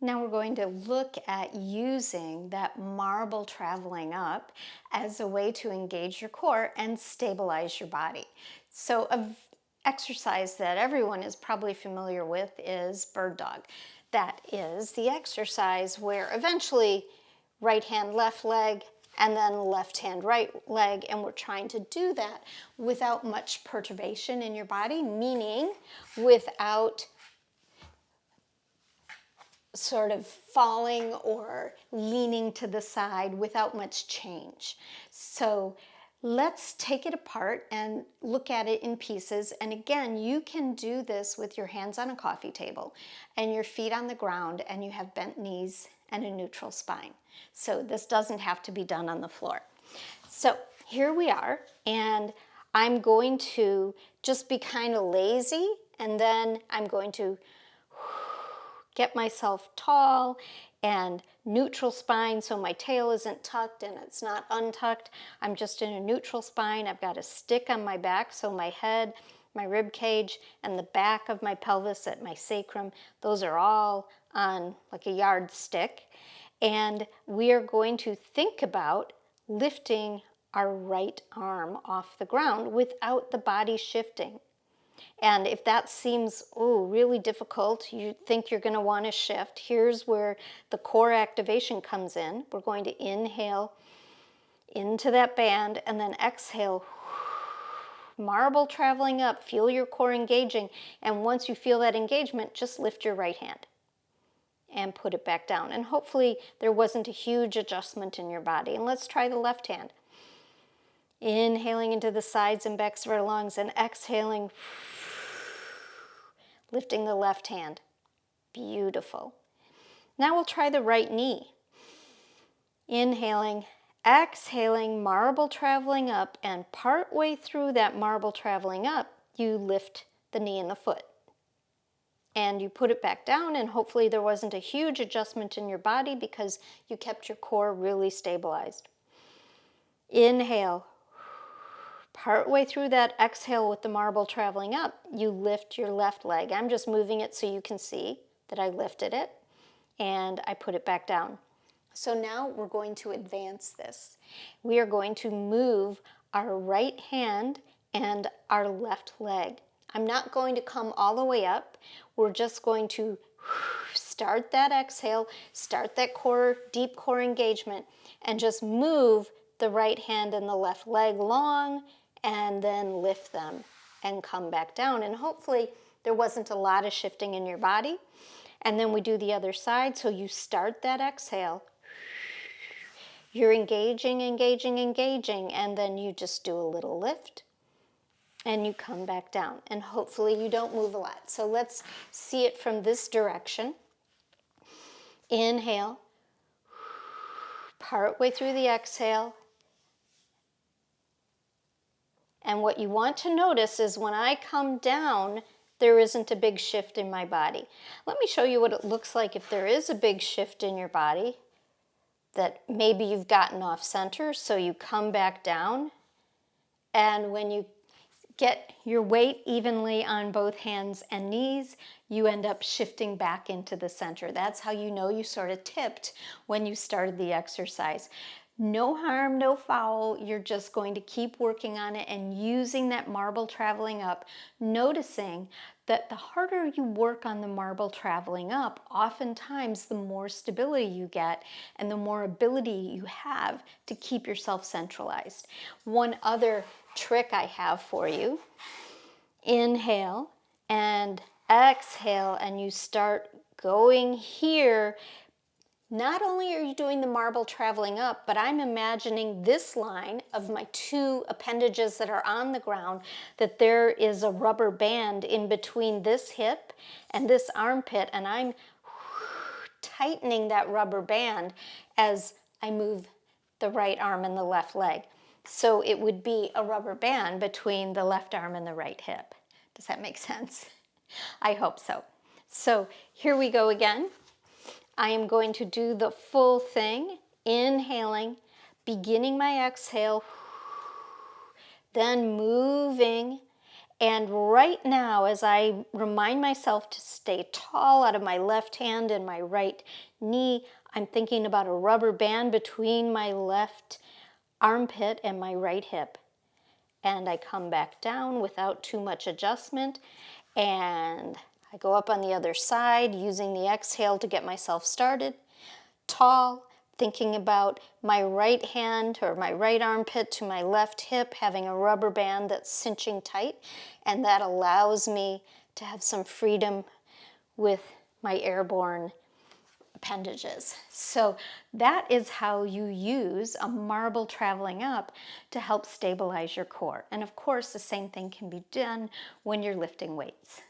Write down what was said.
Now we're going to look at using that marble traveling up as a way to engage your core and stabilize your body. So an exercise that everyone is probably familiar with is bird dog. That is the exercise where eventually right hand, left leg, and then left hand, right leg, and we're trying to do that without much perturbation in your body, meaning without sort of falling or leaning to the side without much change. So let's take it apart and look at it in pieces. And again, you can do this with your hands on a coffee table and your feet on the ground, and you have bent knees and a neutral spine. So this doesn't have to be done on the floor. So here we are, and I'm going to just be kind of lazy, and then I'm going to get myself tall and neutral spine so my tail isn't tucked and it's not untucked. I'm just in a neutral spine. I've got a stick on my back so my head, my rib cage, and the back of my pelvis at my sacrum, those are all on like a yardstick. And we are going to think about lifting our right arm off the ground without the body shifting. And if that seems, really difficult, you think you're going to want to shift, here's where the core activation comes in. We're going to inhale into that band and then exhale, marble traveling up, feel your core engaging. And once you feel that engagement, just lift your right hand and put it back down. And hopefully there wasn't a huge adjustment in your body. And let's try the left hand. Inhaling into the sides and backs of our lungs and exhaling, lifting the left hand. Beautiful. Now we'll try the right knee. Inhaling, exhaling, marble traveling up, and part way through that marble traveling up, you lift the knee and the foot. And you put it back down, and hopefully there wasn't a huge adjustment in your body because you kept your core really stabilized. Inhale. Part way through that exhale with the marble traveling up, you lift your left leg. I'm just moving it so you can see that I lifted it and I put it back down. So now we're going to advance this. We are going to move our right hand and our left leg. I'm not going to come all the way up. We're just going to start that exhale, start that core, deep core engagement, and just move the right hand and the left leg long, and then lift them and come back down. And hopefully there wasn't a lot of shifting in your body. And then we do the other side. So you start that exhale. You're engaging, engaging, engaging, and then you just do a little lift and you come back down. And hopefully you don't move a lot. So let's see it from this direction. Inhale, part way through the exhale. And what you want to notice is when I come down, there isn't a big shift in my body. Let me show you what it looks like if there is a big shift in your body, that maybe you've gotten off center, so you come back down. And when you get your weight evenly on both hands and knees, you end up shifting back into the center. That's how you know you sort of tipped when you started the exercise. No harm, no foul. You're just going to keep working on it and using that marble traveling up, noticing that the harder you work on the marble traveling up, oftentimes the more stability you get and the more ability you have to keep yourself centralized. One other trick I have for you, inhale and exhale, and you start going here. Not only are you doing the marble traveling up, but I'm imagining this line of my two appendages that are on the ground, that there is a rubber band in between this hip and this armpit, and I'm tightening that rubber band as I move the right arm and the left leg. So it would be a rubber band between the left arm and the right hip. Does that make sense? I hope so. So here we go again. I am going to do the full thing, inhaling, beginning my exhale, then moving And right now, as I remind myself to stay tall out of my left hand and my right knee, I'm thinking about a rubber band between my left armpit and my right hip. And I come back down without too much adjustment, and I go up on the other side using the exhale to get myself started. Tall, thinking about my right hand or my right armpit to my left hip having a rubber band that's cinching tight, and that allows me to have some freedom with my airborne appendages. So that is how you use a marble traveling up to help stabilize your core. And of course, the same thing can be done when you're lifting weights.